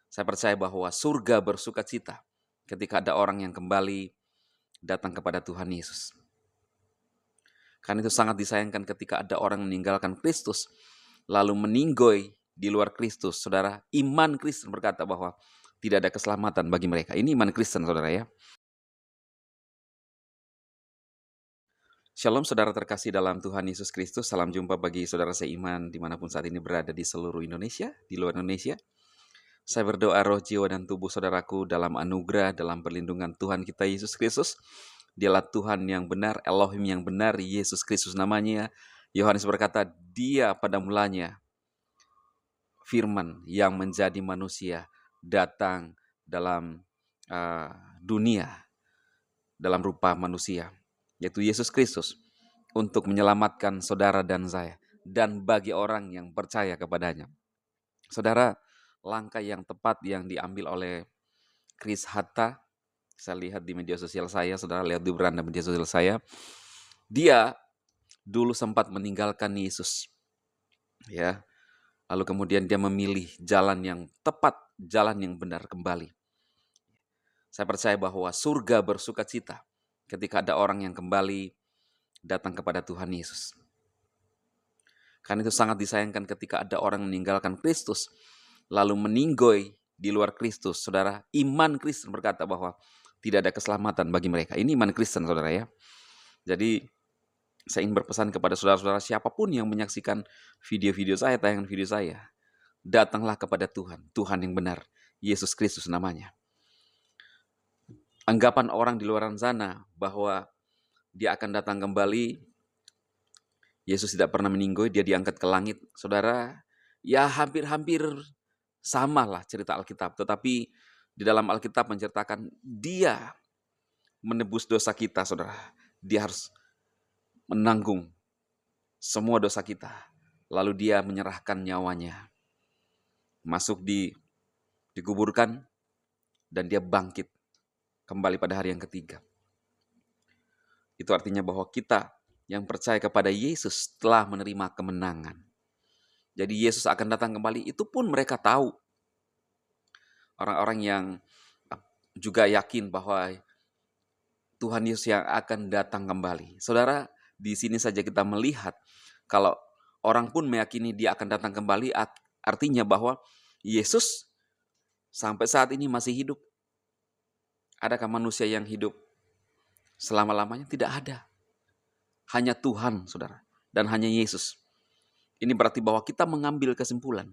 Saya percaya bahwa surga bersukacita ketika ada orang yang kembali datang kepada Tuhan Yesus. Karena itu sangat disayangkan ketika ada orang meninggalkan Kristus, lalu meninggoy di luar Kristus. Saudara, iman Kristen berkata bahwa tidak ada keselamatan bagi mereka. Ini iman Kristen, saudara ya. Shalom saudara terkasih dalam Tuhan Yesus Kristus. Salam jumpa bagi saudara seiman dimanapun saat ini berada di seluruh Indonesia, di luar Indonesia. Saya berdoa roh, jiwa, dan tubuh saudaraku dalam anugerah, dalam perlindungan Tuhan kita Yesus Kristus. Dialah Tuhan yang benar, Elohim yang benar, Yesus Kristus namanya. Yohanes berkata, dia pada mulanya firman yang menjadi manusia datang dalam dunia, dalam rupa manusia, yaitu Yesus Kristus, untuk menyelamatkan saudara dan saya, dan bagi orang yang percaya kepadanya. Saudara, langkah yang tepat yang diambil oleh Chris Hatta, saya lihat di media sosial saya, saudara lihat di beranda media sosial saya, dia dulu sempat meninggalkan Yesus, ya. Lalu kemudian dia memilih jalan yang tepat, jalan yang benar kembali. Saya percaya bahwa surga bersukacita ketika ada orang yang kembali datang kepada Tuhan Yesus. Karena itu sangat disayangkan ketika ada orang meninggalkan Kristus, lalu meninggoy di luar Kristus. Saudara, iman Kristen berkata bahwa tidak ada keselamatan bagi mereka. Ini iman Kristen, saudara ya. Jadi, saya ingin berpesan kepada saudara-saudara siapapun yang menyaksikan video-video saya, tayangan video saya, datanglah kepada Tuhan, Tuhan yang benar, Yesus Kristus namanya. Anggapan orang di luar sana bahwa dia akan datang kembali, Yesus tidak pernah meninggoy, dia diangkat ke langit. Saudara, ya hampir-hampir samalah cerita Alkitab, tetapi di dalam Alkitab menceritakan dia menebus dosa kita, saudara. Dia harus menanggung semua dosa kita. Lalu dia menyerahkan nyawanya. Masuk dikuburkan, dan dia bangkit kembali pada hari yang ketiga. Itu artinya bahwa kita yang percaya kepada Yesus telah menerima kemenangan. Jadi Yesus akan datang kembali, itu pun mereka tahu. Orang-orang yang juga yakin bahwa Tuhan Yesus yang akan datang kembali. Saudara, di sini saja kita melihat kalau orang pun meyakini dia akan datang kembali, artinya bahwa Yesus sampai saat ini masih hidup. Adakah manusia yang hidup selama-lamanya? Tidak ada. Hanya Tuhan, saudara, dan hanya Yesus. Ini berarti bahwa kita mengambil kesimpulan.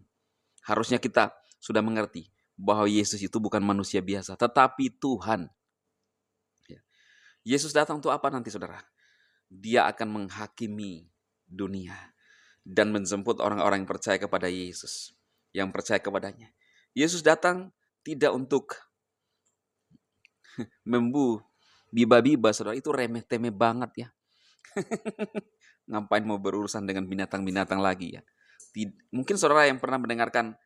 Harusnya kita sudah mengerti bahwa Yesus itu bukan manusia biasa, tetapi Tuhan. Yesus datang untuk apa nanti, saudara? Dia akan menghakimi dunia dan menjemput orang-orang yang percaya kepada Yesus, yang percaya kepadanya. Yesus datang tidak untuk biba-biba, saudara. Itu remeh-temeh banget ya. Ngapain mau berurusan dengan binatang-binatang lagi ya? Mungkin saudara yang pernah mendengarkan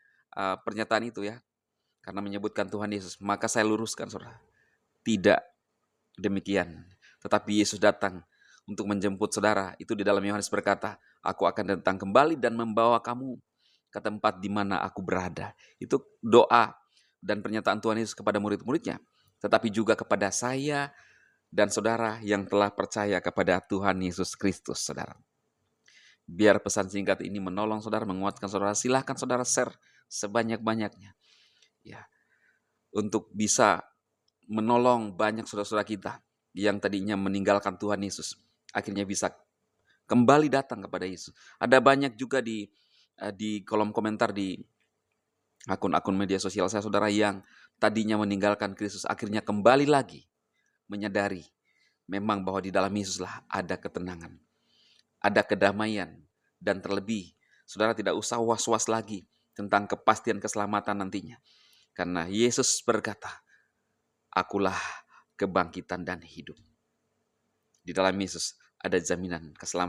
pernyataan itu ya, karena menyebutkan Tuhan Yesus, maka saya luruskan, saudara. Tidak demikian. Tetapi Yesus datang untuk menjemput saudara. Itu di dalam Yohanes berkata, aku akan datang kembali dan membawa kamu ke tempat di mana aku berada. Itu doa dan pernyataan Tuhan Yesus kepada murid-muridnya. Tetapi juga kepada saya dan saudara yang telah percaya kepada Tuhan Yesus Kristus, saudara. Biar pesan singkat ini menolong saudara, menguatkan saudara, silahkan saudara share sebanyak-banyaknya. Ya, untuk bisa menolong banyak saudara-saudara kita yang tadinya meninggalkan Tuhan Yesus, akhirnya bisa kembali datang kepada Yesus. Ada banyak juga di kolom komentar di akun-akun media sosial saya, saudara, yang tadinya meninggalkan Kristus, akhirnya kembali lagi menyadari memang bahwa di dalam Yesuslah ada ketenangan, ada kedamaian, dan terlebih, saudara tidak usah was-was lagi tentang kepastian keselamatan nantinya. Karena Yesus berkata, akulah kebangkitan dan hidup. Di dalam Yesus ada jaminan keselamatan.